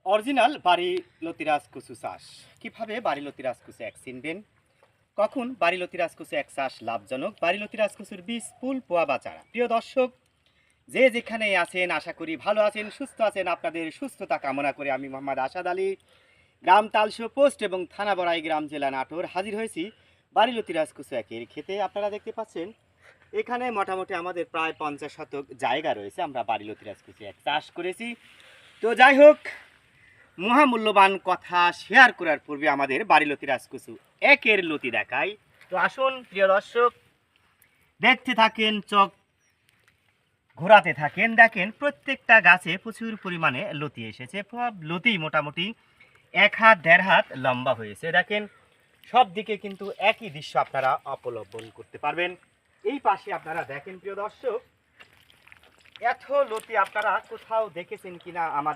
Original বাড়িলতি রাজকচু চাষ কিভাবে বাড়িলতি রাজকচু এক চিনবেন, কখন বাড়িলতি রাজকচু এক চাষ লাভজনক, বাড়িলতি রাজকচুর বীজ ফুল পোয়া বা চারা। প্রিয় দর্শক, যে যেখানে আছেন আশা করি ভালো আছেন, সুস্থ আছেন। আপনাদের সুস্থতা কামনা করে আমি মোহাম্মদ আসাদ আলী, গ্রাম তালশো পোস্ট এবং থানা বড়াই গ্রাম, জেলা নাটোর, হাজির হয়েছি বাড়িলতি রাজকচু একের খেতে। আপনারা দেখতে পাচ্ছেন এখানে মোটামুটি আমাদের প্রায় 50 শতক জায়গা রয়েছে। আমরা বাড়িলতি রাজকচু এক চাষ করেছি। তো যাই হোক, মহামূল্যবান কথা শেয়ার করার পূর্বে আমাদের বাড়িলতি রাজকচু একের লতি দেখাই। তো আসুন প্রিয় দর্শক, দেখতে থাকেন, চোখ ঘোরাতে থাকেন। দেখেন প্রত্যেকটা গাছে প্রচুর পরিমাণে লতি এসেছে। সব লতি মোটামুটি 1 হাত 1.5 হাত লম্বা হয়েছে। দেখেন সব দিকে কিন্তু একই দৃশ্য আপনারা অবলম্বন করতে পারবেন। এই পাশে আপনারা দেখেন প্রিয় দর্শক, এত লতি আপনারা কোথাও দেখেছেন কিনা আমার